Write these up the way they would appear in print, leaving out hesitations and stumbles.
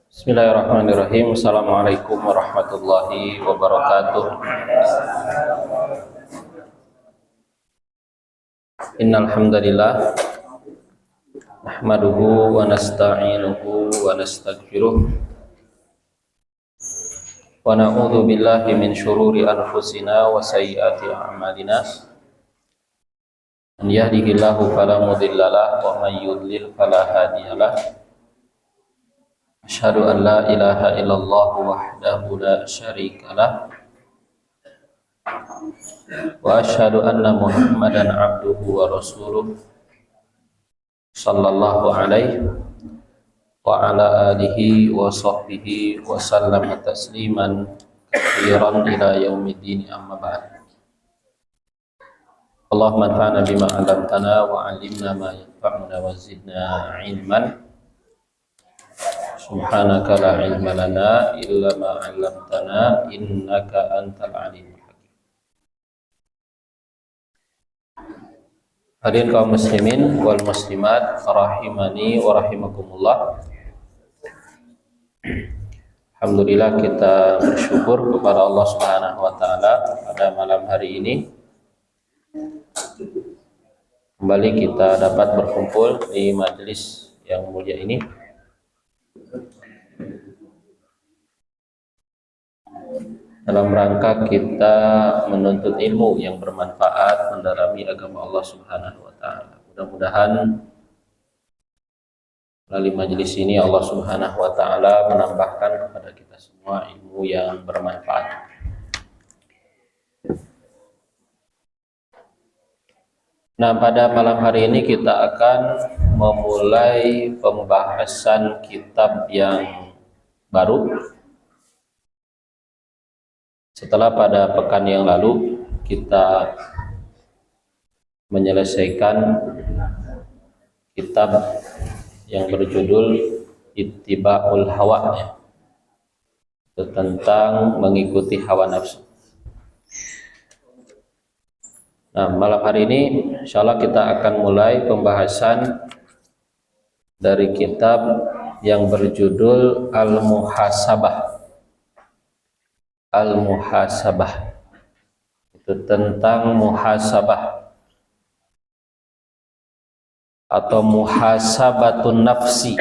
Bismillahirrahmanirrahim. Assalamualaikum warahmatullahi wabarakatuh. Innal hamdalillah nahmaduhu wa nasta'inuhu wa nastaghfiruh wa na'udzu billahi min syururi anfusina wa sayyiati a'malina. Man yahdihillahu fala mudhillalah wa man yudlil fala hadiyalah. Asyhadu an la ilaha illallah wahdahu la syarikalah wa asyhadu anna Muhammadan abduhu wa rasuluh sallallahu alaihi wa ala alihi wa sahbihi wa sallama tasliman katsiran ila yaumiddin, amma ba'd. Allahumma anfa'na bima 'allamtana wa 'allimna ma yanfa'una wa zidna 'ilman. Subhanaka la ilma lana illa ma 'allamtana innaka antal alimul hakim. Hadirin kaum muslimin wal muslimat rahimani wa rahimakumullah. Alhamdulillah, kita bersyukur kepada Allah Subhanahu wa taala pada malam hari ini kembali kita dapat berkumpul di majelis yang mulia ini dalam rangka kita menuntut ilmu yang bermanfaat, mendalami agama Allah Subhanahu wa taala. Mudah-mudahan melalui majelis ini Allah Subhanahu wa taala menambahkan kepada kita semua ilmu yang bermanfaat. Nah, pada malam hari ini kita akan memulai pembahasan kitab yang baru. Setelah pada pekan yang lalu kita menyelesaikan kitab yang berjudul Ittiba'ul Hawa, itu tentang mengikuti hawa nafsu. Nah, malam hari ini insyaallah kita akan mulai pembahasan dari kitab yang berjudul Al-Muhasabah. Al-Muhasabah itu tentang muhasabah atau muhasabatun nafsi.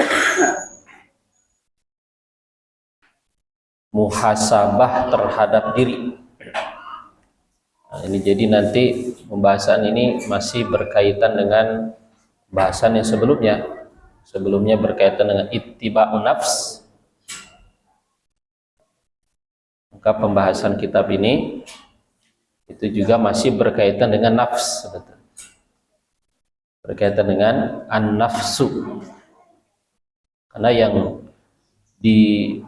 Muhasabah terhadap diri. Nah, ini jadi nanti pembahasan ini masih berkaitan dengan bahasan yang sebelumnya. Sebelumnya berkaitan dengan ittiba'un nafs. Maka pembahasan kitab ini itu juga masih berkaitan dengan nafs, berkaitan dengan an-nafsu, karena yang di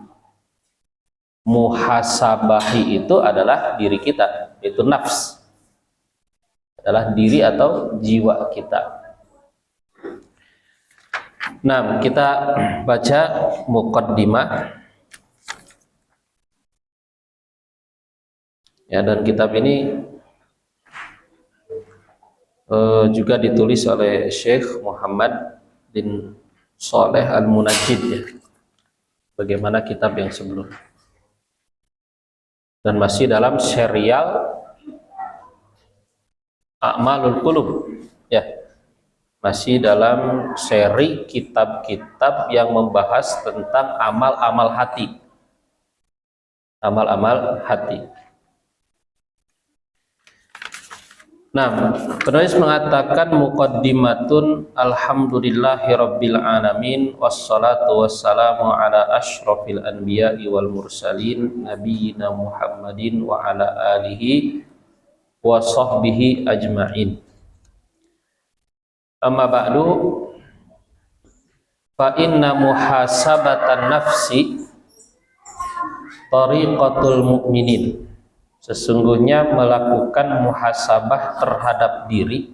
muhasabahi itu adalah diri kita, itu nafs, adalah diri atau jiwa kita. Nah, kita baca muqaddimah. Ya, dan kitab ini juga ditulis oleh Syekh Muhammad bin Shalih Al-Munajjid, ya, bagaimana kitab yang sebelumnya, dan masih dalam serial A'malul Qulub, ya, masih dalam seri kitab-kitab yang membahas tentang amal-amal hati, amal-amal hati. Nah, penulis mengatakan muqaddimatun alhamdulillahi rabbil alamin wassalatu wassalamu ala asyrafil anbiya'i wal mursalin nabiyina Muhammadin wa ala alihi wa sahbihi ajma'in. Amma ba'du, fa inna muhasabatan nafsi tariqatul mu'minin. Sesungguhnya melakukan muhasabah terhadap diri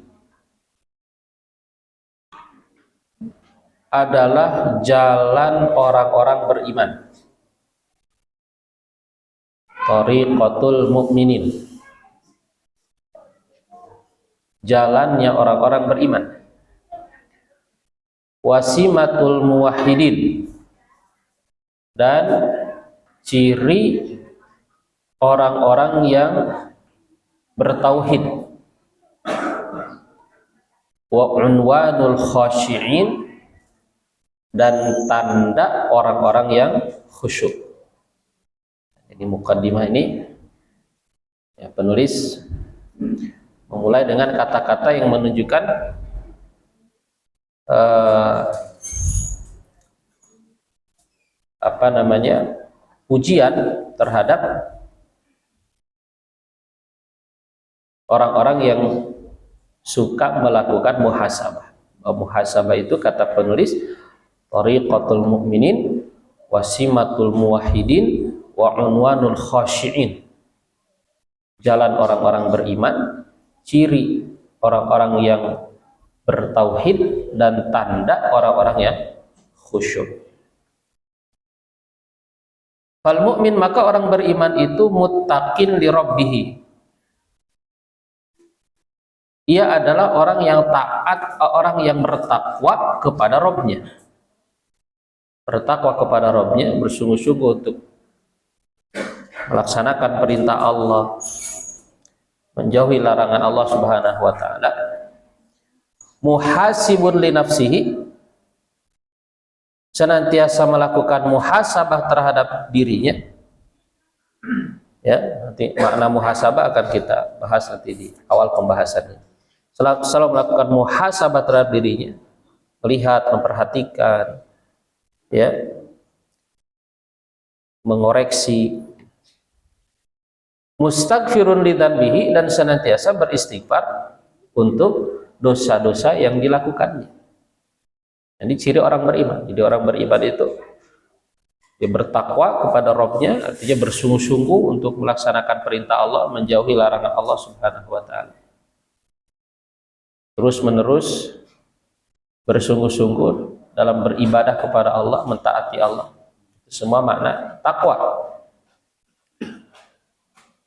adalah jalan orang-orang beriman. Thariqatul mu'minin, jalannya orang-orang beriman. Wasimatul muwahhidin, dan ciri orang-orang yang bertauhid. Wa unwanul khashi'in, dan tanda orang-orang yang khusyuk. Jadi mukaddimah ini ya, penulis memulai dengan kata-kata yang menunjukkan pujian terhadap orang-orang yang suka melakukan muhasabah. Muhasabah itu kata penulis tariqatul mu'minin wasimatul muwahhidin wa unwanul khashi'in. Jalan orang-orang beriman, ciri orang-orang yang bertauhid, dan tanda orang-orang yang khusyuk. Fal mu'min, maka orang beriman itu muttaqin li rabbih. Ia adalah orang yang taat, orang yang bertakwa kepada Rabbnya. Bertakwa kepada Rabbnya, bersungguh-sungguh untuk melaksanakan perintah Allah, menjauhi larangan Allah Subhanahu wa taala. Muhasibun li nafsihi, senantiasa melakukan muhasabah terhadap dirinya. Ya, nanti makna muhasabah akan kita bahas nanti di awal pembahasannya. Selalu melakukan muhasabah terhadap dirinya, melihat, memperhatikan, ya, mengoreksi. Mustaghfirun lidzanbihi, dan senantiasa beristighfar untuk dosa-dosa yang dilakukannya. Jadi ciri orang beriman. Jadi orang beriman itu dia bertakwa kepada Rabbnya, artinya bersungguh-sungguh untuk melaksanakan perintah Allah, menjauhi larangan Allah Subhanahu wa taala. Terus menerus bersungguh-sungguh dalam beribadah kepada Allah, mentaati Allah. Itu semua makna takwa.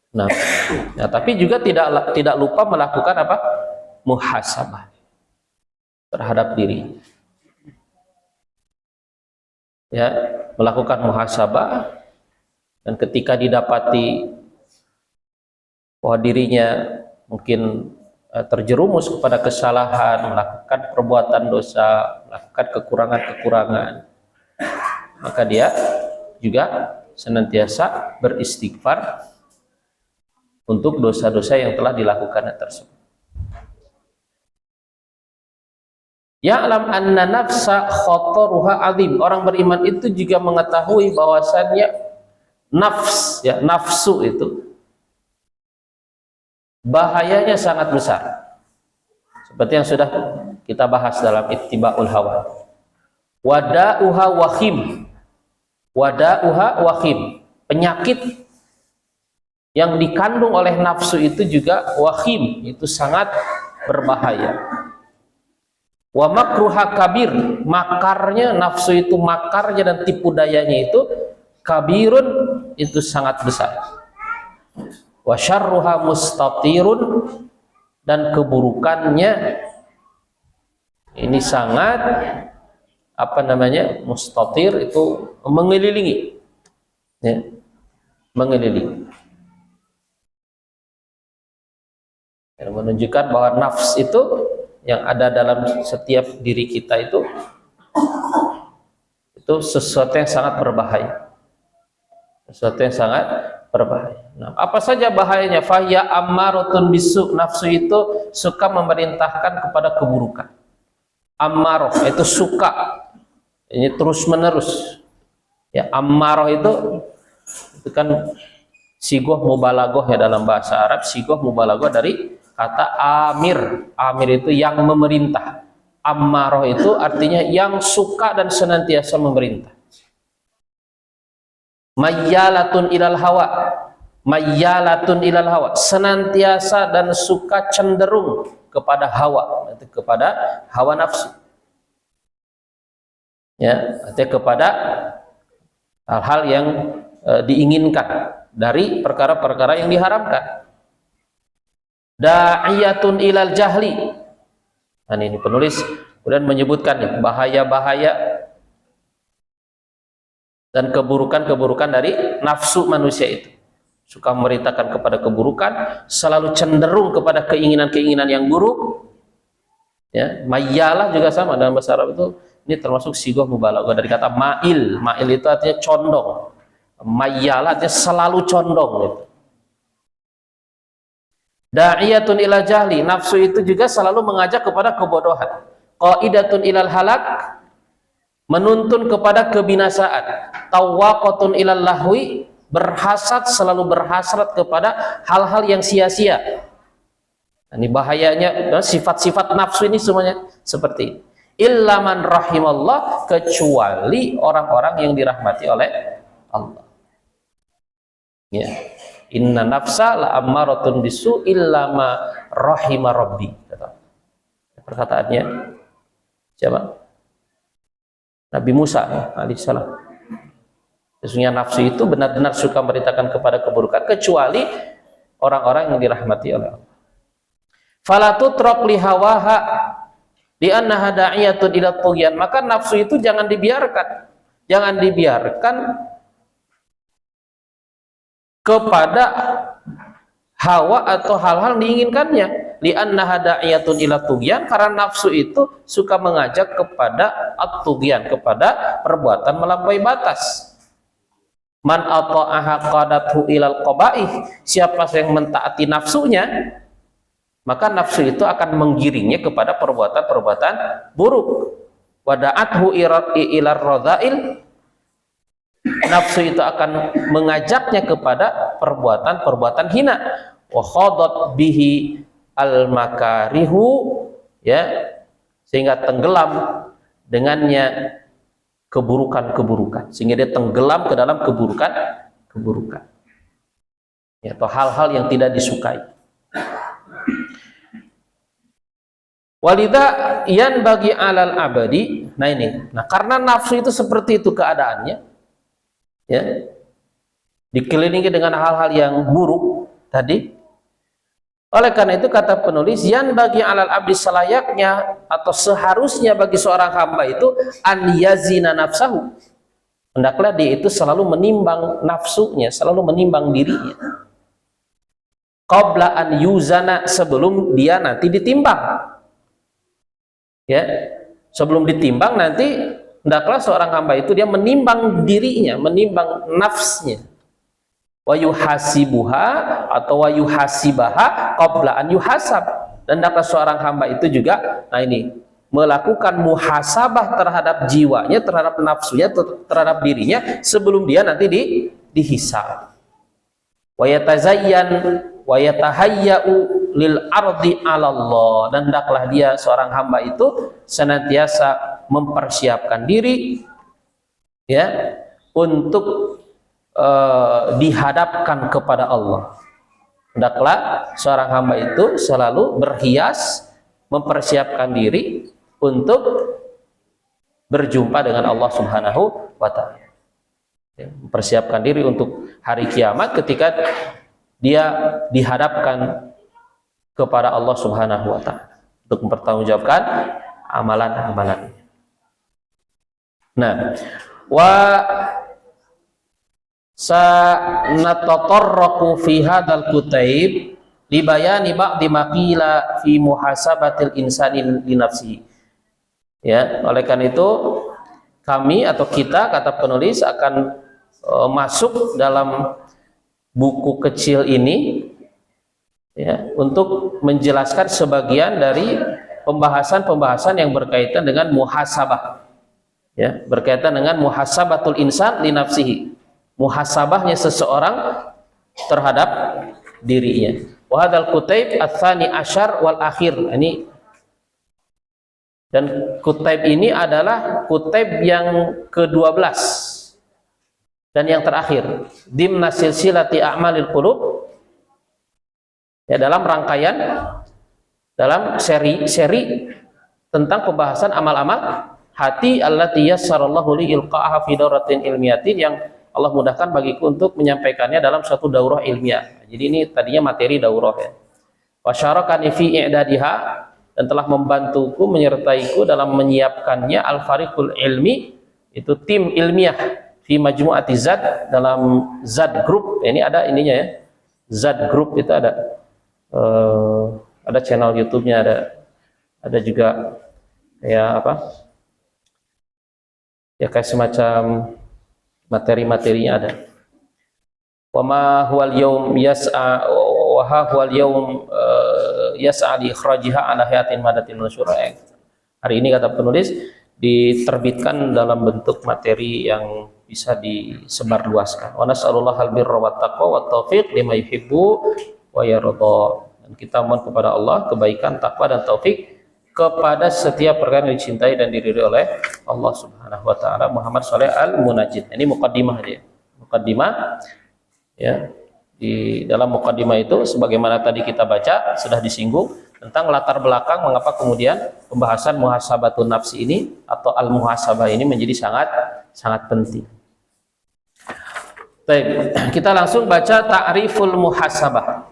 Nah, tapi juga tidak lupa melakukan apa? Muhasabah terhadap diri. Ya, melakukan muhasabah, dan ketika didapati bahwa dirinya mungkin terjerumus kepada kesalahan, melakukan perbuatan dosa, melakukan kekurangan-kekurangan, maka dia juga senantiasa beristighfar untuk dosa-dosa yang telah dilakukannya tersebut. Ya'lam anna nafsa khataruha azim. Orang beriman itu juga mengetahui bahwasannya nafs, ya, nafsu itu bahayanya sangat besar. Seperti yang sudah kita bahas dalam Ittiba'ul Hawa. Wada'uha wakhim. Wada'uha wakhim. Penyakit yang dikandung oleh nafsu itu juga wakhim, itu sangat berbahaya. Wa makruha kabir, makarnya nafsu itu, makarnya dan tipu dayanya itu kabirun, itu sangat besar. Wa syarruha mustatirun, dan keburukannya ini sangat mustatir, itu mengelilingi, ya, mengelilingi. Yang menunjukkan bahwa nafs itu yang ada dalam setiap diri kita itu sesuatu yang sangat berbahaya. Sesuatu yang sangat berbahaya. Nah, apa saja bahayanya? Fahya ammaratun bisu, nafsu itu suka memerintahkan kepada keburukan. Ammarah itu suka, ini terus menerus. Ya, ammarah itu kan sigoh mubalaghah, ya, dalam bahasa Arab sigoh mubalaghah dari kata amir. Amir itu yang memerintah. Ammarah itu artinya yang suka dan senantiasa memerintah. Mayyalatun ilal hawa. Mayyalatun ilal hawa, senantiasa dan suka cenderung kepada hawa, kepada hawa nafsu. Ya, artinya kepada hal-hal yang diinginkan dari perkara-perkara yang diharamkan. Da'iyatun ilal jahli. Nah, ini penulis kemudian menyebutkan bahaya-bahaya dan keburukan-keburukan dari nafsu manusia itu. Suka memerintahkan kepada keburukan, selalu cenderung kepada keinginan-keinginan yang buruk. Ya, mayyalah juga sama dalam bahasa Arab itu. Ini termasuk sighah mubalaghah dari kata ma'il. Ma'il itu artinya condong. Mayyalah artinya selalu condong gitu. Da'iyatun ila jahli, nafsu itu juga selalu mengajak kepada kebodohan. Qaidatun ilal halak, menuntun kepada kebinasaan. Tawaqatun ilal lahwi, berhasad, selalu berhasrat kepada hal-hal yang sia-sia. Ini bahayanya sifat-sifat nafsu ini semuanya seperti ini. Illa man rahimallah, kecuali orang-orang yang dirahmati oleh Allah. Ya. Inna nafsa la ammaratun bisu illa ma rahima rabbi. Perkataannya siapa? Nabi Musa alaihissalam. Sesungguhnya nafsu itu benar-benar suka memberitakan kepada keburukan kecuali orang-orang yang dirahmati oleh Allah. Fala tutraq li hawaha li annaha da'iyatun ila tughyan. Maka nafsu itu jangan dibiarkan. Jangan dibiarkan kepada hawa atau hal-hal diinginkannya. Li annaha da'iyatun ila tughyan, karena nafsu itu suka mengajak kepada at-tughyan, kepada perbuatan melampaui batas. Man ata'aha qadathu ilal qabaih, siapa yang mentaati nafsunya, maka nafsu itu akan menggiringnya kepada perbuatan-perbuatan buruk. Wada'athu ilar radha'il, nafsu itu akan mengajaknya kepada perbuatan-perbuatan hina. Wa khadat bihi al makarihu, ya, sehingga tenggelam dengannya keburukan-keburukan, sehingga dia tenggelam ke dalam keburukan-keburukan, ya, atau hal-hal yang tidak disukai. Walidha yan bagi alal abadi. Nah ini, karena nafsu itu seperti itu keadaannya, ya, dikelilingi dengan hal-hal yang buruk tadi. Oleh karena itu kata penulis, yan bagi alal abdi, selayaknya atau seharusnya bagi seorang hamba itu an yazina nafsahu, hendaklah dia itu selalu menimbang nafsunya, selalu menimbang dirinya. Qabla an yuzana, sebelum dia nanti ditimbang. Ya, sebelum ditimbang nanti hendaklah seorang hamba itu dia menimbang dirinya, menimbang nafsnya. Wa yuhasibuha atau wa yuhasibaha qabla an yuhasab, dan hendaklah seorang hamba itu juga melakukan muhasabah terhadap jiwanya, terhadap nafsunya, terhadap dirinya sebelum dia nanti dihisab. Wa yatazayyan wa yatahayya'u lil ardi 'ala Allah, dan hendaklah dia seorang hamba itu senantiasa mempersiapkan diri, ya, untuk dihadapkan kepada Allah. Hendaklah seorang hamba itu selalu berhias, mempersiapkan diri untuk berjumpa dengan Allah Subhanahu wa ta'ala. Ya, mempersiapkan diri untuk hari kiamat ketika dia dihadapkan kepada Allah Subhanahu wa ta'ala untuk mempertanggungjawabkan amalan-amalan. Nah, wa sanatatarraqu fi hadzal kutaib li bayani ba'di ma qila fi muhasabatil insani li nafsihi. Ya, oleh karena itu kami atau kita, kata penulis, akan masuk dalam buku kecil ini, ya, untuk menjelaskan sebagian dari pembahasan-pembahasan yang berkaitan dengan muhasabah, ya, berkaitan dengan muhasabatul insan li nafsihi, muhasabahnya seseorang terhadap dirinya. Wa hadzal kutaib ats-tsani asyar wal akhir. Ini, dan kutaib ini adalah kutaib yang ke-12 dan yang terakhir dimna silsilati a'malil qulub, ya, dalam rangkaian, dalam seri tentang pembahasan amal-amal hati allati yassarallahu li ilqa'aha fi dauratin ilmiyatin, yang Allah mudahkan bagiku untuk menyampaikannya dalam suatu daurah ilmiah. Jadi ini tadinya materi daurah, ya. Wa syarakani fi i'dadiha, dan telah membantuku, menyertaiku dalam menyiapkannya al-fariqul ilmi, itu tim ilmiah, fi majmu'ati Zad, dalam Zad Group. Ini ada ininya ya, Zad Group itu ada channel YouTube-nya, ada juga kayak apa ya, kayak semacam materi-materinya ada. Wa ma huwal yaum yas'a wa ha huwal yaum yas'a li ikhrajiha ala hayatin madatin masyhura. Hari ini kata penulis diterbitkan dalam bentuk materi yang bisa disebarluaskan. Wa nas'alullahal birra wat taqwa wat taufiq lima yuhibbu wa yarda. Dan kita mohon kepada Allah kebaikan, takwa dan taufik kepada setiap perkara yang dicintai dan diridhoi oleh Allah Subhanahu wa taala. Muhammad Shalih Al-Munajjid. Ini muqaddimah dia. Muqaddimah ya. Di dalam muqaddimah itu sebagaimana tadi kita baca sudah disinggung tentang latar belakang mengapa kemudian pembahasan muhasabatun nafsi ini atau al-muhasabah ini menjadi sangat penting. Baik, kita langsung baca ta'riful muhasabah.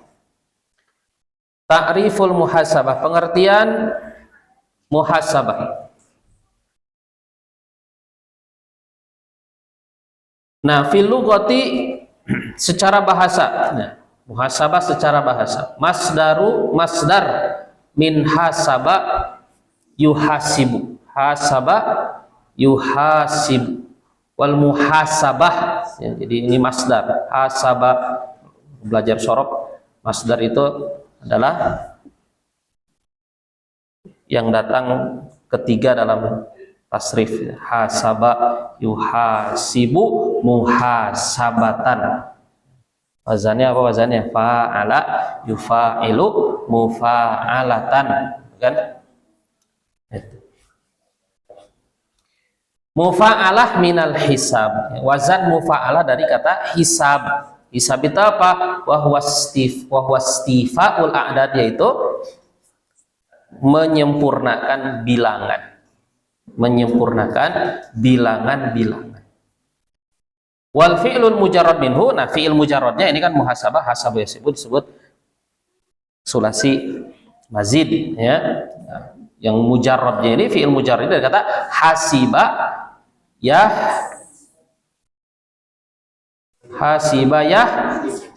Ta'riful muhasabah, pengertian muhasabah. Nah, fil lughati secara bahasa. Nah, muhasabah secara bahasa. Masdar min hasaba yuhasibu. Hasaba yuhasibu. Wal muhasabah. Ya, jadi ini masdar. Hasaba, belajar syaraf. Masdar itu adalah yang datang ketiga dalam tasrif. Hasaba yuhasibu muhasabatan. Wazannya apa wazannya? Fa'ala yufa'ilu mufa'alatan, kan? Mufa'alah minal hisab. Wazan mufa'alah dari kata hisab. Hisab itu apa? Wahwastifa'ul a'dad, yaitu menyempurnakan bilangan. Menyempurnakan bilangan-bilangan. Wal fi'lul mujarrad minhu. Nah, fi'il mujarradnya ini kan muhasabah, hasabah disebut sulasi mazid ya. Nah, yang mujarradnya ini fi'il mujarrad dari kata hasiba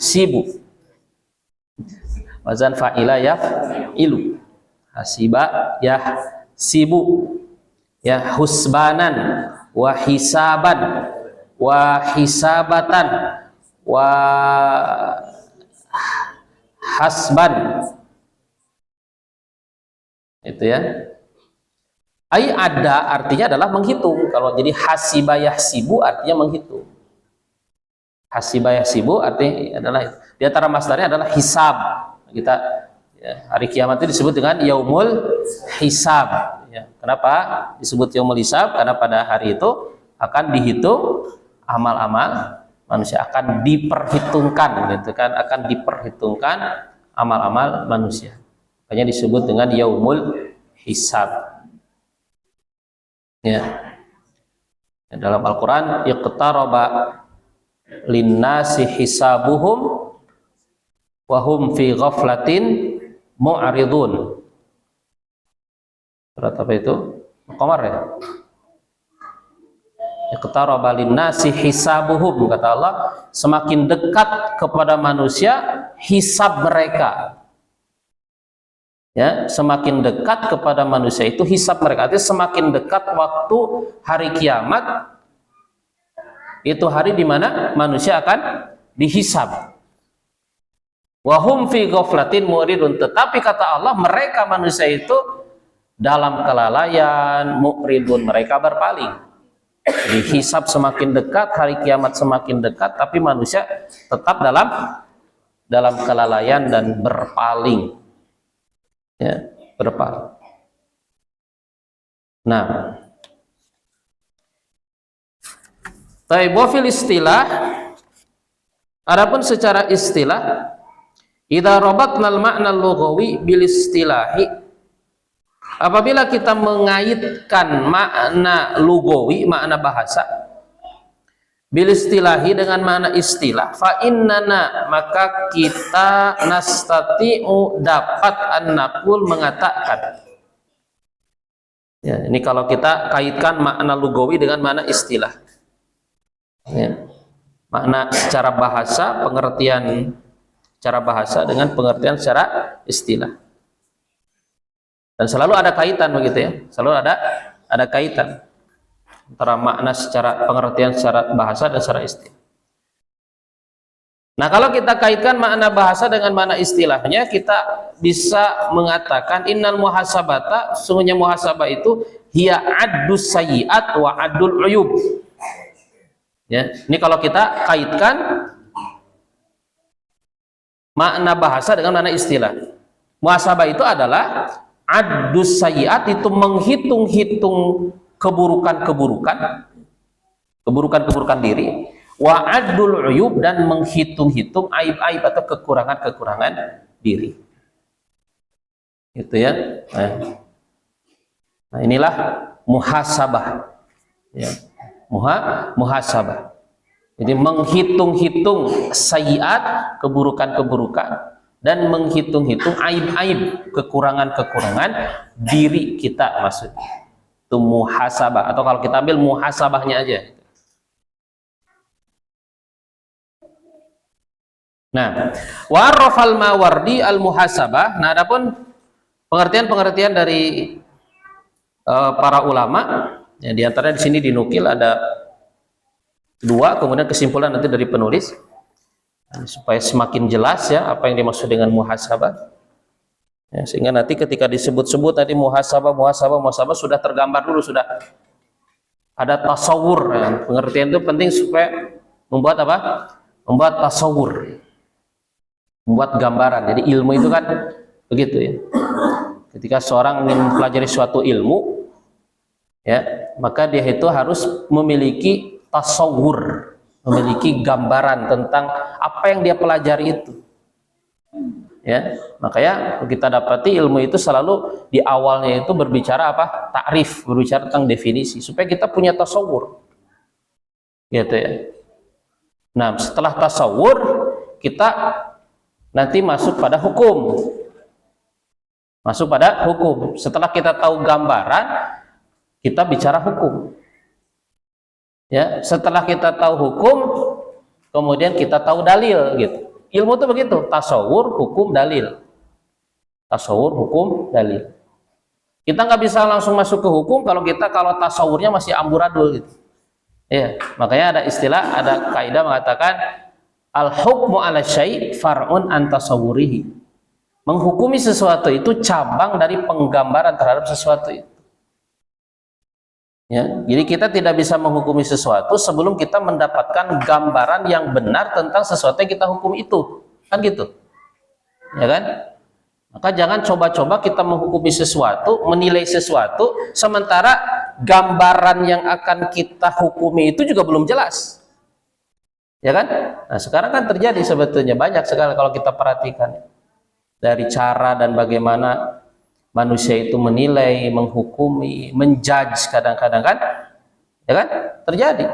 sibu. Wazan fa'ila ilu. Hasiba sibu. Ya, husbanan wa hisaban wa hisabatan wa hasban. Itu ya. Ai ada artinya adalah menghitung. Kalau jadi hasiba yahsibu artinya menghitung. Hasiba yahsibu artinya adalah itu. Di antara masdarnya adalah hisab. Kita ya, hari kiamat itu disebut dengan yaumul hisab. Ya, kenapa disebut yaumul hisab? Karena pada hari itu akan dihitung amal-amal manusia, akan diperhitungkan, gitu kan? Akan diperhitungkan amal-amal manusia. Makanya disebut dengan yaumul hisab. Ya. Dalam Al-Qur'an, iqtaraba linnasi hisabuhum wa hum fi ghaflatin mu'ridun. Surat apa itu? Qamar ya? Iqtaraba linnasi hisabuhum, kata Allah, semakin dekat kepada manusia hisab mereka. Ya, semakin dekat kepada manusia itu hisab mereka. Artinya semakin dekat waktu hari kiamat, itu hari di mana manusia akan dihisab. Wahum fi ghaflatin mu'ridun, tetapi kata Allah mereka manusia itu dalam kelalaian, mu'ridun, mereka berpaling. Jadi hisab semakin dekat, hari kiamat semakin dekat, tapi manusia tetap dalam kelalaian dan berpaling. Ya, berpaling. Nah, taibofil istilah. Adapun secara istilah, idza rabatnal ma'na lughawi bil istilahi, apabila kita mengaitkan makna lugawi, makna bahasa, bil istilahi dengan makna istilah, fa innana, maka kita nastati'u, dapat an-naqul, mengatakan. Ya, ini kalau kita kaitkan makna lugawi dengan makna istilah. Ya. Makna secara bahasa, pengertian secara bahasa dengan pengertian secara istilah. Dan selalu ada kaitan begitu ya. Selalu ada kaitan antara makna secara pengertian secara bahasa dan secara istilah. Nah, kalau kita kaitkan makna bahasa dengan makna istilahnya, kita bisa mengatakan innal muhasabata, sungguhnya muhasabah itu hiya addus sayyi'at wa addul uyub. Ya, ini kalau kita kaitkan makna bahasa dengan makna istilah. Muhasabah itu adalah addus sayyi'at, itu menghitung-hitung keburukan-keburukan diri, wa adul uyub, dan menghitung-hitung aib-aib atau kekurangan-kekurangan diri. Itu ya. Nah, inilah muhasabah. Ya. Muhasabah. Jadi menghitung-hitung sayyiat, keburukan-keburukan, dan menghitung-hitung aib-aib, kekurangan-kekurangan diri kita maksudnya. Itu muhasabah, atau kalau kita ambil muhasabahnya aja. Nah, warofal mawardi al muhasabah. Nah, adapun pengertian-pengertian dari para ulama, ya, diantaranya di sini dinukil ada dua, kemudian kesimpulan nanti dari penulis supaya semakin jelas ya apa yang dimaksud dengan muhasabah. Ya, sehingga nanti ketika disebut-sebut tadi muhasabah sudah tergambar dulu, sudah ada tasawur. Ya. Pengertian itu penting supaya membuat apa? Membuat tasawur. Membuat gambaran. Jadi ilmu itu kan begitu ya. Ketika seorang ingin mempelajari suatu ilmu, ya, maka dia itu harus memiliki tasawur, memiliki gambaran tentang apa yang dia pelajari itu. Ya, makanya kita dapati ilmu itu selalu di awalnya itu berbicara apa? Takrif, berbicara tentang definisi supaya kita punya tasawur. Gitu ya. Nah, setelah tasawur kita nanti masuk pada hukum. Setelah kita tahu gambaran, kita bicara hukum. Ya, setelah kita tahu hukum, kemudian kita tahu dalil gitu. Ilmu itu begitu, tasawur, hukum, dalil. Tasawur, hukum, dalil. Kita nggak bisa langsung masuk ke hukum kalau tasawurnya masih amburadul gitu. Ya, makanya ada istilah, ada kaidah mengatakan al-hukmu ala syai' far'un an tasawwurihi. Menghukumi sesuatu itu cabang dari penggambaran terhadap sesuatu itu. Ya, jadi kita tidak bisa menghukumi sesuatu sebelum kita mendapatkan gambaran yang benar tentang sesuatu yang kita hukum itu. Kan gitu. Ya kan? Maka jangan coba-coba kita menghukumi sesuatu, menilai sesuatu sementara gambaran yang akan kita hukumi itu juga belum jelas. Ya kan? Nah, sekarang kan terjadi sebetulnya banyak sekali kalau kita perhatikan dari cara dan bagaimana manusia itu menilai, menghukumi, menjudge kadang-kadang kan, ya kan? Terjadi.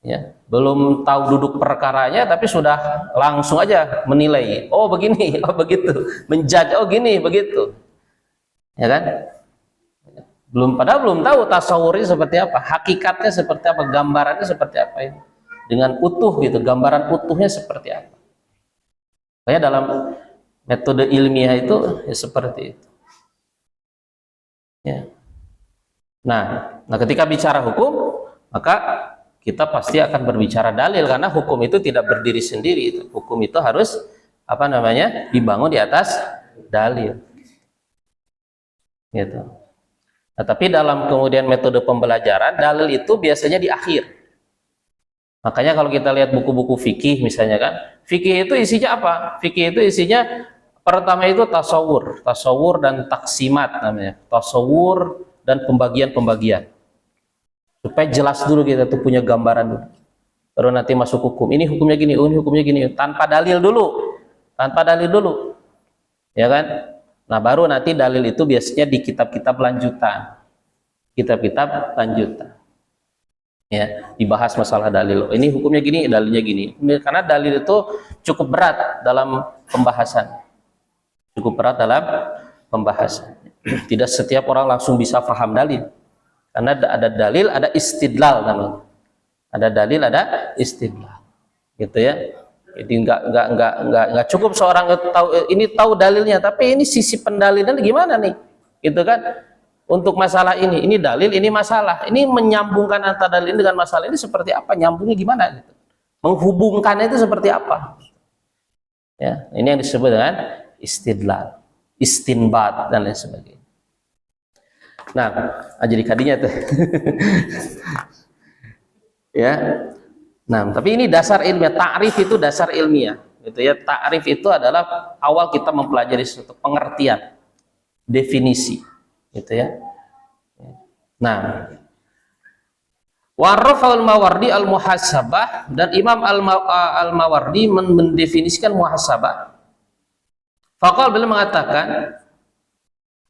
Ya, belum tahu duduk perkaranya tapi sudah langsung aja menilai. Oh begini, oh begitu. Menjudge, oh gini, begitu. Ya kan? Padahal belum tahu tasawurnya seperti apa, hakikatnya seperti apa, gambarannya seperti apa ini. Dengan utuh gitu, gambaran utuhnya seperti apa. Kayak dalam metode ilmiah itu ya seperti itu. Ya. Nah, ketika bicara hukum, maka kita pasti akan berbicara dalil karena hukum itu tidak berdiri sendiri. Hukum itu harus dibangun di atas dalil. Gitu. Nah, tapi dalam kemudian metode pembelajaran, dalil itu biasanya di akhir. Makanya kalau kita lihat buku-buku fikih misalnya kan, fikih itu isinya apa? Fikih itu isinya pertama itu tasawur dan taksimat namanya, tasawur dan pembagian-pembagian. Supaya jelas dulu kita tuh punya gambaran dulu. Baru nanti masuk hukum. Ini hukumnya gini, ini hukumnya gini, tanpa dalil dulu. Ya kan? Nah, baru nanti dalil itu biasanya di kitab-kitab lanjutan. Ya, dibahas masalah dalil. Ini hukumnya gini, dalilnya gini. Karena dalil itu cukup berat dalam pembahasan. Tidak setiap orang langsung bisa paham dalil. Karena ada dalil, ada istidlal namanya. Ada dalil, ada istidlal. Gitu ya. Jadi nggak cukup seorang tahu dalilnya, tapi ini sisi pendalilan gimana nih? Gitu kan? Untuk masalah ini dalil, ini masalah. Ini menyambungkan antara dalil dengan masalah ini seperti apa? Nyambungnya gimana gitu. Menghubungkannya itu seperti apa? Ya, ini yang disebut dengan istidlal, istinbat dan lain sebagainya. Nah, jadi kadinya tuh. Ya. Nah, tapi ini dasar ilmiah. Ta'rif itu dasar ilmiah, gitu ya. Ta'rif itu adalah awal kita mempelajari suatu pengertian, definisi, gitu ya. Nah, Warrafa'ul Mawardi al-muhasabah, dan Imam al-Mawardi mendefinisikan muhasabah. Faqal beliau mengatakan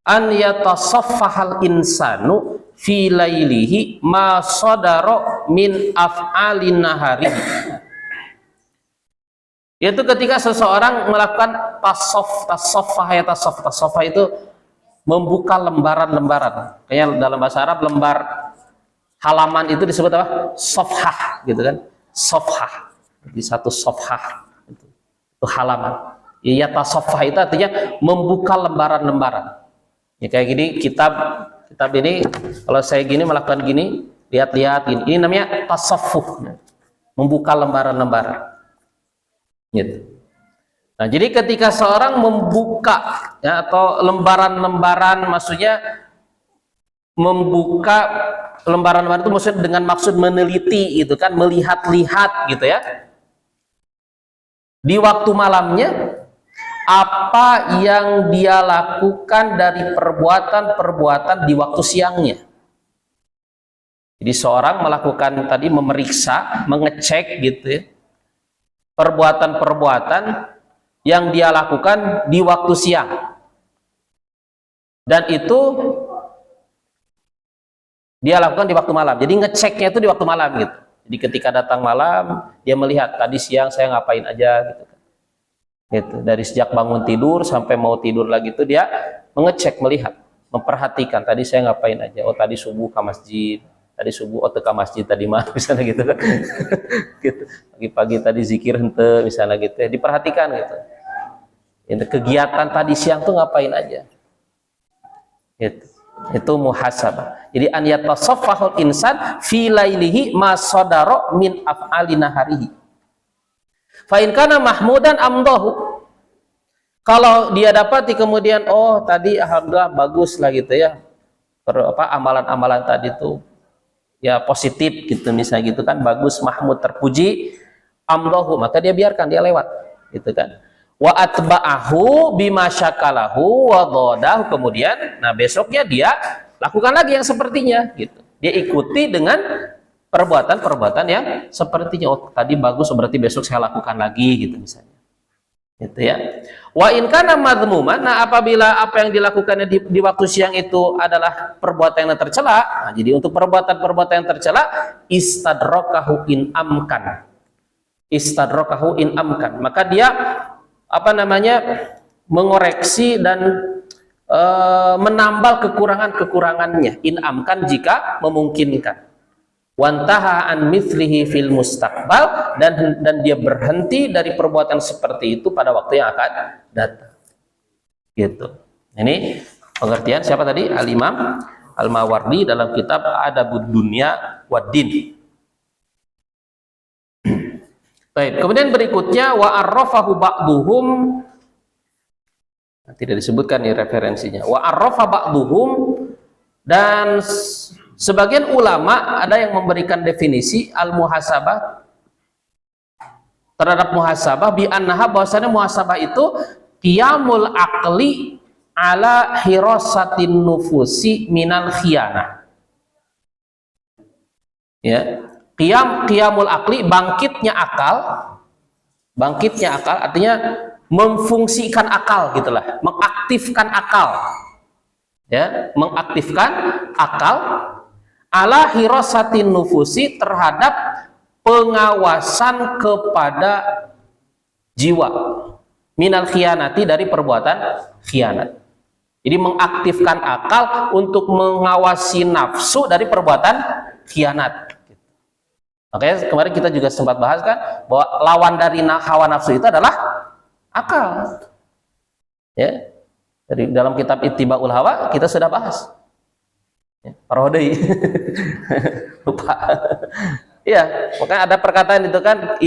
an yatasaffahal insanu fi lailihi ma sadara min af'alin nahari. Yaitu ketika seseorang melakukan tasaffah itu membuka lembaran-lembaran. Kayak dalam bahasa Arab lembar halaman itu disebut apa? Safhah, gitu kan? Safhah. Di satu safhah itu halaman. Ya tasaffah itu artinya membuka lembaran-lembaran. Ya kayak gini kitab ini, kalau saya gini melakukan gini, lihat-lihat gini, ini namanya tasaffuh, membuka lembaran-lembaran gitu. Nah, jadi ketika seorang membuka ya, atau lembaran-lembaran, maksudnya membuka lembaran-lembaran itu maksudnya dengan maksud meneliti gitu kan, melihat-lihat gitu ya, di waktu malamnya apa yang dia lakukan dari perbuatan-perbuatan di waktu siangnya. Jadi seorang melakukan tadi memeriksa, mengecek gitu ya, perbuatan-perbuatan yang dia lakukan di waktu siang. Dan itu dia lakukan di waktu malam. Jadi ngeceknya itu di waktu malam gitu. Jadi ketika datang malam, dia melihat tadi siang saya ngapain aja gitu. Gitu. Dari sejak bangun tidur sampai mau tidur lagi itu dia mengecek, melihat, memperhatikan tadi saya ngapain aja. Oh tadi subuh ke masjid, tadi subuh ke masjid tadi mah misalnya gitu kan. Gitu. Pagi-pagi tadi zikir hente misalnya gitu ya, diperhatikan gitu. Kegiatan tadi siang tuh ngapain aja. Gitu. Itu muhasabah. Jadi an yatasaffahul insan fi lailihi ma sadara min af'ali naharihi. Fa in kana mahmudan amdahu. Kalau dia dapati kemudian oh tadi alhamdulillah bagus lah gitu ya. Amalan-amalan tadi tuh ya positif gitu misalnya gitu kan, bagus, mahmud, terpuji, amdahu, maka dia biarkan, dia lewat gitu kan. Wa atba'ahu bima syakalahu wa dhadahu, kemudian nah besoknya dia lakukan lagi yang sepertinya gitu. Dia ikuti dengan perbuatan-perbuatan yang sepertinya. Oh tadi bagus, berarti besok saya lakukan lagi gitu misalnya. Gitu ya. Wa in kana madhmuman, nah apabila apa yang dilakukannya di waktu siang itu adalah perbuatan yang tercela, nah jadi untuk perbuatan-perbuatan yang tercela istadrakahu in amkan. Istadrakahu in amkan. Maka dia mengoreksi dan menambal kekurangan-kekurangannya in amkan jika memungkinkan. Wantaha an mithlihi fil mustaqbal, dan dia berhenti dari perbuatan seperti itu pada waktu yang akan datang. Gitu. Ini pengertian siapa tadi? Al-Imam Al-Mawardi dalam kitab Adabud Dunya Waddin. Baik, kemudian berikutnya wa arrafahu ba'duhum, tidak disebutkan nih referensinya. Wa arrafa ba'duhum, dan sebagian ulama ada yang memberikan definisi al-muhasabah terhadap muhasabah bi annaha, bahwasanya muhasabah itu qiyamul aqli ala hirasatin nufusi minal khiyanah. Ya, qiyamul aqli, bangkitnya akal artinya memfungsikan akal gitulah, mengaktifkan akal. Ya, mengaktifkan akal ala hirasatin nufusi, terhadap pengawasan kepada jiwa minal khianati, dari perbuatan khianat. Jadi mengaktifkan akal untuk mengawasi nafsu dari perbuatan khianat. Makanya kemarin kita juga sempat bahas kan bahwa lawan dari hawa nafsu itu adalah akal. Ya. Dari dalam kitab Ittibaul Hawa kita sudah bahas. Ya, Parodei. Lupa. Iya, makanya ada perkataan itu kan,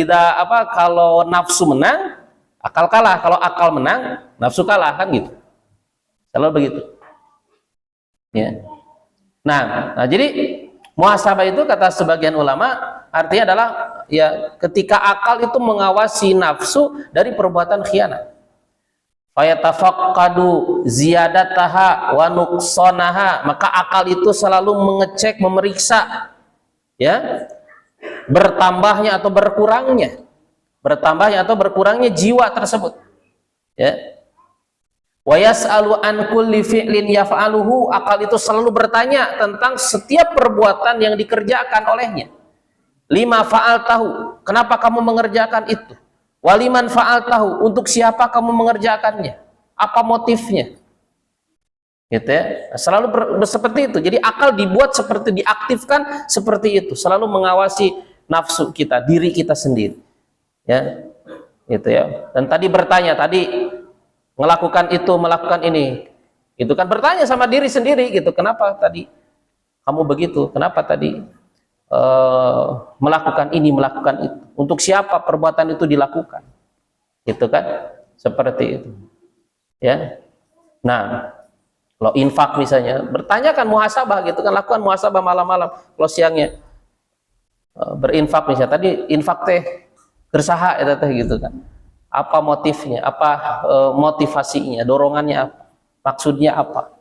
kalau nafsu menang, akal kalah. Kalau akal menang, nafsu kalah, kan gitu. Selalu begitu. Ya. Nah, jadi muhasabah itu kata sebagian ulama artinya adalah ya ketika akal itu mengawasi nafsu dari perbuatan khianat. Fayatafaqqadu ziyadataha wa nuqsanaha, maka akal itu selalu mengecek, memeriksa ya bertambahnya atau berkurangnya jiwa tersebut ya. Wa yas'alu an kulli fi'lin yaf'aluhu, akal itu selalu bertanya tentang setiap perbuatan yang dikerjakan olehnya. Lima fa'altahu, kenapa kamu mengerjakan itu? Waliman fa'altahu, untuk siapa kamu mengerjakannya? Apa motifnya? Gitu ya. Selalu seperti itu. Jadi akal dibuat seperti, diaktifkan seperti itu, selalu mengawasi nafsu kita, diri kita sendiri. Ya. Gitu ya. Dan tadi bertanya, melakukan itu, melakukan ini. Itu kan bertanya sama diri sendiri gitu. Kenapa tadi kamu begitu? Kenapa tadi melakukan ini, melakukan itu? Untuk siapa perbuatan itu dilakukan? Gitu kan? Seperti itu. Ya. Nah, kalau infak misalnya, bertanyakan muhasabah gitu kan, lakukan muhasabah malam-malam. Kalau siangnya berinfak misalnya, tadi infak teh gersaha ya teh gitu kan. Apa motifnya? Apa motivasinya? Dorongannya apa? Maksudnya apa?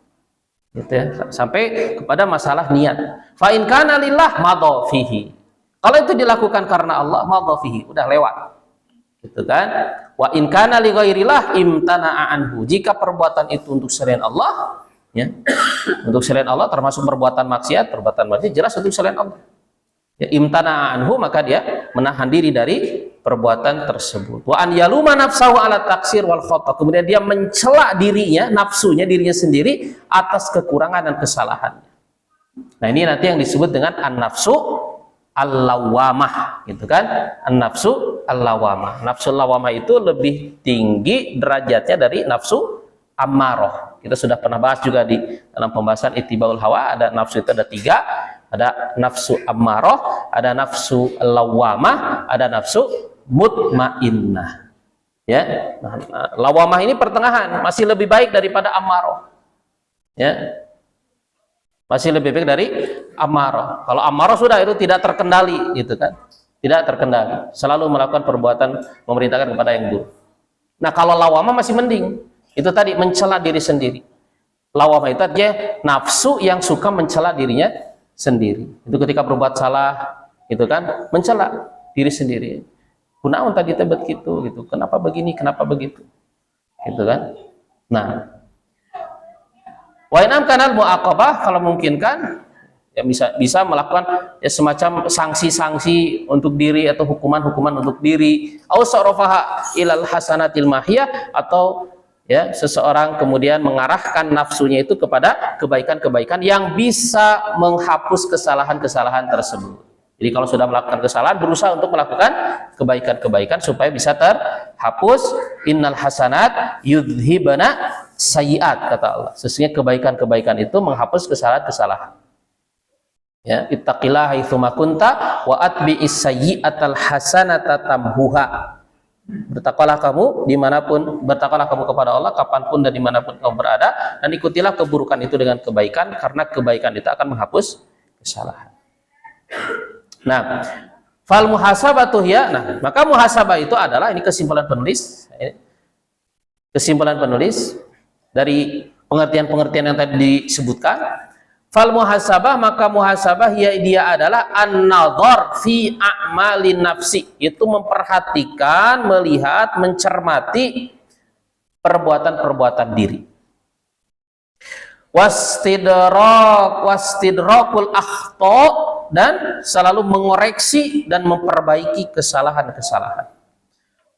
Gitu ya. Sampai kepada masalah niat. Fa in kana lillah madha fihi. Kalau itu dilakukan karena Allah, madha fihi, udah lewat. Gitu kan? Wa in kana li ghairillah imtana'a anhu. Jika perbuatan itu untuk selain Allah, ya. Untuk selain Allah termasuk perbuatan maksiat jelas untuk selain Allah. Ya, imtana'a anhu, maka dia menahan diri dari perbuatan tersebut. Wa an yaluma nafsahu ala taksir wal khata. Kemudian dia mencela dirinya, nafsunya, dirinya sendiri atas kekurangan dan kesalahannya. Nah, ini nanti yang disebut dengan an-nafsu al-lawamah, gitu kan? An-nafsu al-lawamah. Nafsu al-lawamah itu lebih tinggi derajatnya dari nafsu ammaroh. Kita sudah pernah bahas juga di dalam pembahasan Ittibaul Hawa, ada nafsu itu ada 3. Ada nafsu ammaroh, ada nafsu lawamah, ada nafsu mutmainnah. Ya, nah, lawamah ini pertengahan, masih lebih baik daripada ammaroh. Ya, masih lebih baik dari ammaroh. Kalau ammaroh sudah itu tidak terkendali, gitu kan? Tidak terkendali, selalu melakukan perbuatan memerintahkan kepada yang buruk. Nah, kalau lawamah masih mending. Itu tadi mencela diri sendiri. Lawamah itu artinya nafsu yang suka mencela dirinya sendiri. Itu ketika berbuat salah, gitu kan, mencela diri sendiri. Kunaon tadi tebet gitu, kenapa begini, kenapa begitu, gitu kan. Nah, wa inam kanal muaqabah, kalau mungkin kan ya bisa melakukan ya semacam sanksi-sanksi untuk diri atau hukuman-hukuman untuk diri, au sarafaha ilal hasanatil mahiyah, atau ya seseorang kemudian mengarahkan nafsunya itu kepada kebaikan-kebaikan yang bisa menghapus kesalahan-kesalahan tersebut. Jadi kalau sudah melakukan kesalahan, berusaha untuk melakukan kebaikan-kebaikan supaya bisa terhapus. Innal hasanat yudhibana sayyiat, kata Allah. Sesungguhnya kebaikan-kebaikan itu menghapus kesalahan-kesalahan. Ya, ittaqillaha haitsuma kunta wa atbi'is sayyi'atal hasanata tamhuha. Bertakwalah kamu dimanapun, bertakwalah kamu kepada Allah kapanpun dan dimanapun kamu berada, dan ikutilah keburukan itu dengan kebaikan, karena kebaikan itu akan menghapus kesalahan. Nah, fal muhasabatu ya. Nah, maka muhasabah itu adalah, ini kesimpulan penulis. Kesimpulan penulis dari pengertian-pengertian yang tadi disebutkan. Fal muhasabah, maka muhasabah ya dia adalah an-nadhar fi a'malin nafsi, itu memperhatikan, melihat, mencermati perbuatan-perbuatan diri. Wastidrakul akhta, dan selalu mengoreksi dan memperbaiki kesalahan-kesalahan.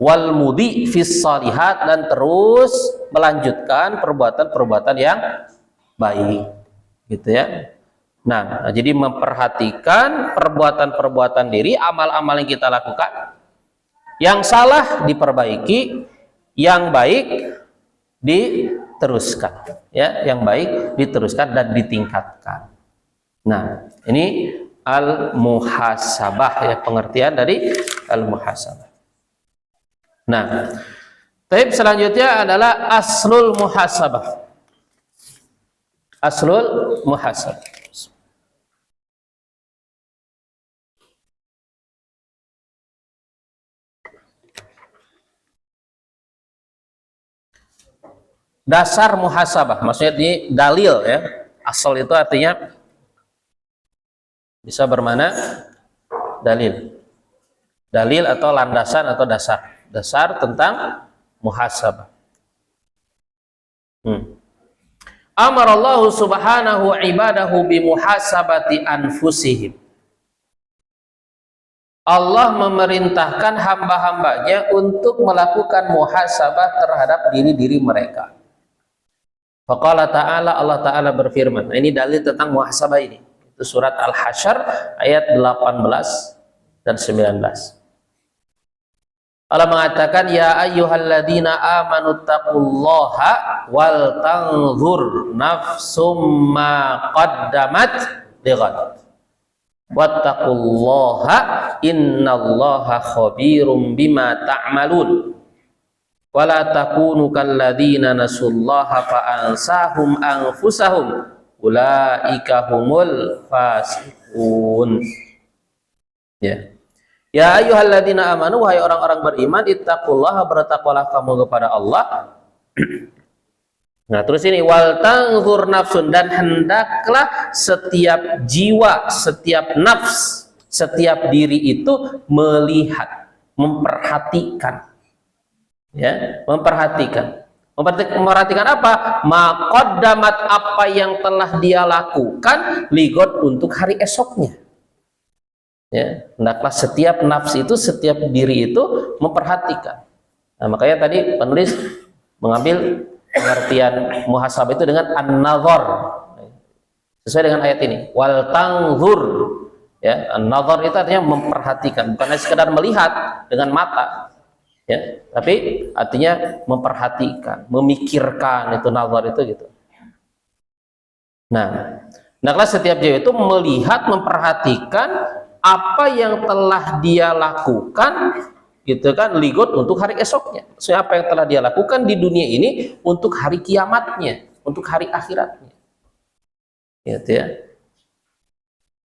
Wal mudi fis salihat, dan terus melanjutkan perbuatan-perbuatan yang baik. Gitu ya. Nah, jadi memperhatikan perbuatan-perbuatan diri, amal-amal yang kita lakukan. Yang salah diperbaiki, yang baik diteruskan, ya, yang baik diteruskan dan ditingkatkan. Nah, ini al-muhasabah, ya, pengertian dari al-muhasabah. Nah, taib selanjutnya adalah aslul muhasabah. Aslul muhasabah. Dasar muhasabah, maksudnya ini dalil, ya. Asal itu artinya bisa bermana dalil. Dalil atau landasan atau dasar. Dasar tentang muhasabah. Amarallahu subhanahu ibadahu bimuhasabati anfusihim. Allah memerintahkan hamba-hambanya untuk melakukan muhasabah terhadap diri-diri mereka. Faqala ta'ala, Allah Ta'ala berfirman. Nah, ini dalil tentang muhasabah ini. Itu surat Al-Hasyr ayat 18 dan 19. Allah mengatakan, ya ayyuhalladzina amanu taqullaha wal tanzur nafsum ma qaddamat lighad. Wattaqullaha innallaha khabirum bima ta'malun. Wala takunu kalladzina nasullaha fa'ansahum anfusahum ulaika humul fasiqun. Ya. Ya ayyuhalladzina amanu, wahai orang-orang beriman, ittaqullaha, bertakwalah kamu kepada Allah. Nah, terus ini wal tanzur nafsun, dan hendaklah setiap jiwa, setiap nafs, setiap diri itu melihat, memperhatikan. Ya, memperhatikan apa? Maqaddamat, apa yang telah dia lakukan, ligot, untuk hari esoknya. Ya, hendaklah setiap nafs itu, setiap diri itu memperhatikan. Nah, makanya tadi penulis mengambil pengertian muhasabah itu dengan an-nazar, sesuai dengan ayat ini, wal tanzur. Ya, an-nazar itu artinya memperhatikan, bukan hanya sekedar melihat dengan mata, ya, tapi artinya memperhatikan, memikirkan, itu nazar itu gitu. Nah, hendaklah setiap jiwa itu melihat, memperhatikan apa yang telah dia lakukan, gitu kan, ligot, untuk hari esoknya. Maksudnya apa yang telah dia lakukan di dunia ini untuk hari kiamatnya, untuk hari akhiratnya. Gitu ya.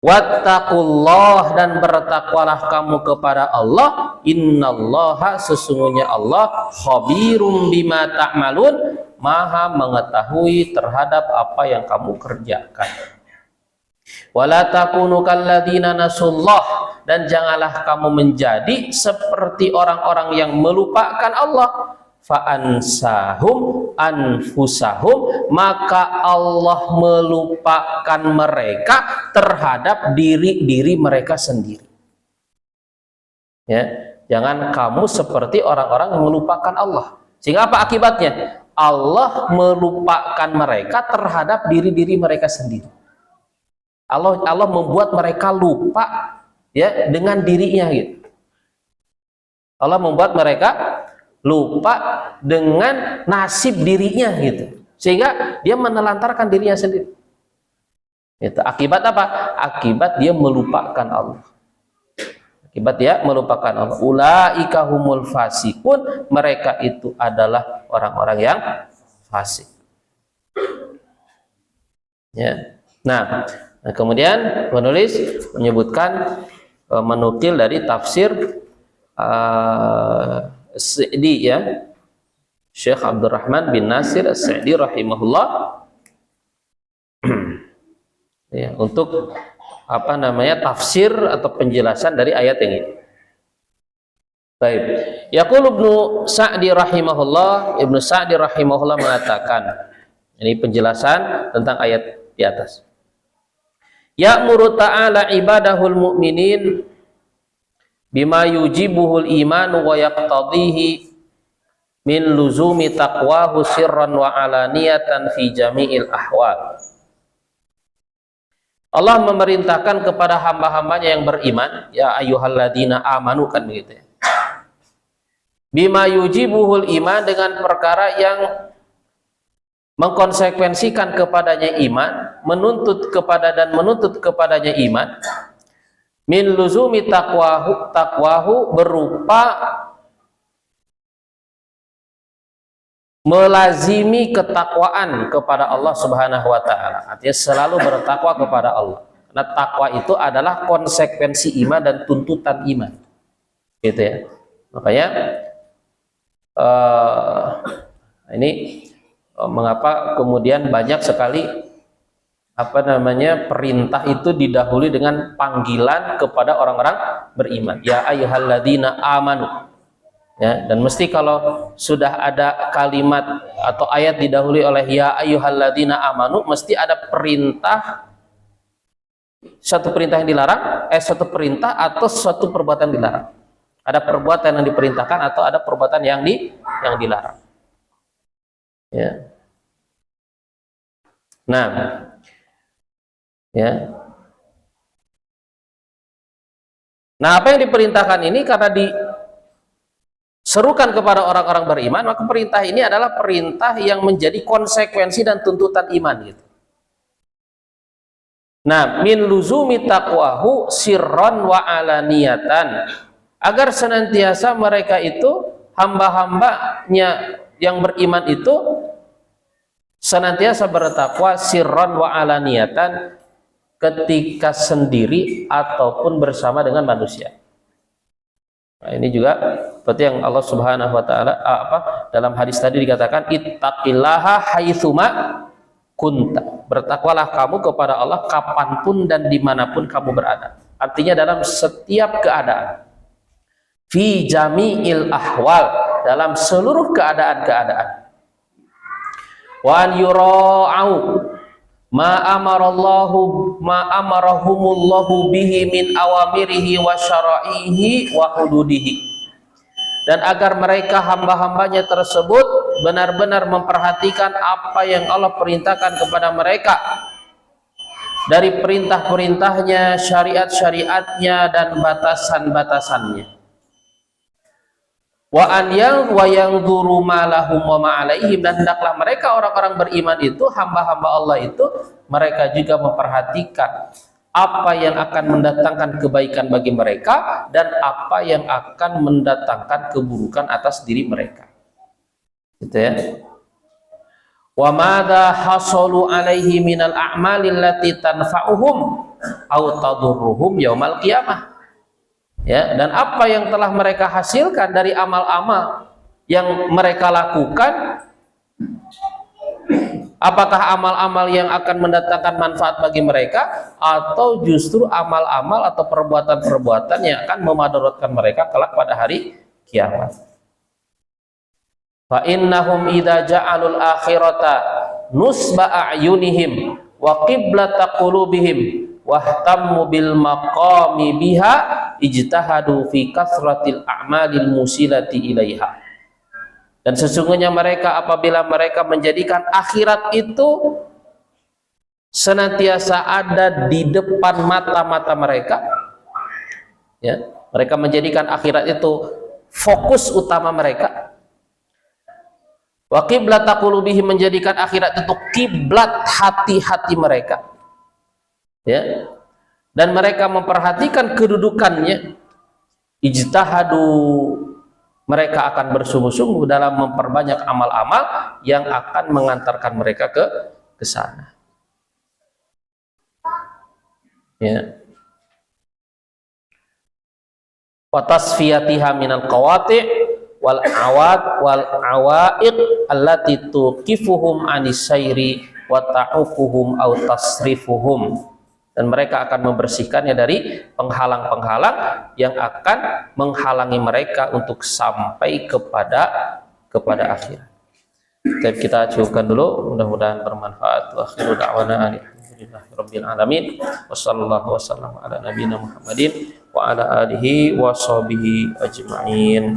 Wattaqullah, dan bertakwalah kamu kepada Allah. Innallaha, sesungguhnya Allah, khabirum bima ta'malun, maha mengetahui terhadap apa yang kamu kerjakan. Wala takunu kalladzina nasullah, dan janganlah kamu menjadi seperti orang-orang yang melupakan Allah. Fa'ansahum anfusahum, maka Allah melupakan mereka terhadap diri-diri mereka sendiri. Ya, jangan kamu seperti orang-orang yang melupakan Allah. Sehingga apa akibatnya? Allah melupakan mereka terhadap diri-diri mereka sendiri. Allah membuat mereka lupa, ya, dengan dirinya gitu. Allah membuat mereka lupa dengan nasib dirinya gitu. Sehingga dia menelantarkan dirinya sendiri. Itu akibat apa? Akibat dia melupakan Allah. Akibat dia melupakan Allah. Ulaika humul fasikun, mereka itu adalah orang-orang yang fasik. Ya. Nah, kemudian penulis menyebutkan, menukil dari tafsir As-Sa'di, ya, Syekh Abdurrahman bin Nasir As-Sa'di rahimahullah, ya, untuk apa namanya, tafsir atau penjelasan dari ayat yang ini. Baik. Yaqul Ibnu Sa'di rahimahullah, Ibnu Sa'di rahimahullah mengatakan, ini penjelasan tentang ayat di atas. Ya'muru ta'ala ibadahul mu'minin bima yujibuhul iman wa yaqtadihi min luzumi taqwahu sirran wa alaniyatan fi jami'il ahwal. Allah memerintahkan kepada hamba-hambanya yang beriman, ya ayyuhalladzina amanu, kan begitu ya. Bima yujibuhul iman, dengan perkara yang mengkonsekuensikan kepadanya iman, menuntut kepadanya iman. Min luzumi takwahu berupa melazimi ketakwaan kepada Allah Subhanahu wa taala. Artinya selalu bertakwa kepada Allah. Karena takwa itu adalah konsekuensi iman dan tuntutan iman. Gitu ya. Makanya ini mengapa kemudian banyak sekali perintah itu didahului dengan panggilan kepada orang-orang beriman. Ya ayyuhalladzina amanu. Ya, dan mesti kalau sudah ada kalimat atau ayat didahului oleh ya ayyuhalladzina amanu, mesti ada perintah, satu perintah yang dilarang, satu perintah atau suatu perbuatan dilarang. Ada perbuatan yang diperintahkan atau ada perbuatan yang dilarang. Ya. Nah, ya. Nah, apa yang diperintahkan ini karena diserukan kepada orang-orang beriman, maka perintah ini adalah perintah yang menjadi konsekuensi dan tuntutan iman gitu. Nah, min luzumi taqwahu sirran wa alaniyatan, agar senantiasa mereka itu, hamba-hambanya yang beriman itu senantiasa bertakwa sirran wa alaniyatan, ketika sendiri ataupun bersama dengan manusia. Nah, ini juga seperti yang Allah Subhanahu wa taala dalam hadis tadi dikatakan ittaqillaha haitsuma kunta. Bertakwalah kamu kepada Allah kapanpun dan dimanapun kamu berada. Artinya dalam setiap keadaan. Fi jami'il ahwal, dalam seluruh keadaan-keadaan. Wa an yura'u ma amarahumullahu bihi min awamirihi wa syara'ihi wa hududihi, dan agar mereka hamba-hambanya tersebut benar-benar memperhatikan apa yang Allah perintahkan kepada mereka dari perintah-perintahnya, syariat-syariatnya, dan batasan-batasannya. Wa yanzuru ma lahum wa ma alaihim, dan hendaklah mereka orang-orang beriman itu, hamba-hamba Allah itu, mereka juga memperhatikan apa yang akan mendatangkan kebaikan bagi mereka dan apa yang akan mendatangkan keburukan atas diri mereka. Gitu ya. Wa madza hasalu alaihi minal a'malil lati tanfa'uhum aw tadurruhum yaumal qiyamah. Ya, dan apa yang telah mereka hasilkan dari amal-amal yang mereka lakukan, apakah amal-amal yang akan mendatangkan manfaat bagi mereka atau justru amal-amal atau perbuatan-perbuatan yang akan memadaratkan mereka kelak pada hari kiamat. Fa innahum idza ja'alul akhirata nusba a'yunihim wa qiblata qulubihim wahtammu bil maqami biha ijtahadu fi kasratil a'malil musilati ilaiha. Dan sesungguhnya mereka, apabila mereka menjadikan akhirat itu senantiasa ada di depan mata-mata mereka, ya, mereka menjadikan akhirat itu fokus utama mereka. Wa qiblata qulubihim, menjadikan akhirat itu kiblat hati-hati mereka. Ya, dan mereka memperhatikan kedudukannya, ijtihadu, mereka akan bersungguh-sungguh dalam memperbanyak amal-amal yang akan mengantarkan mereka ke sana. Ya. Wa tasfiyatiha minal qawati' wal awaiq allati tuqifuhum anis sayri wa ta'ufuhum aw tasrifuhum, dan mereka akan membersihkannya dari penghalang-penghalang yang akan menghalangi mereka untuk sampai kepada akhirat. Kita cukupkan dulu, mudah-mudahan bermanfaat. Wa akhiru da'wana alhamdulillahirabbil alamin. Wassallallahu wasallam ala nabiyina Muhammadin wa ala alihi wa sahbihi ajma'in.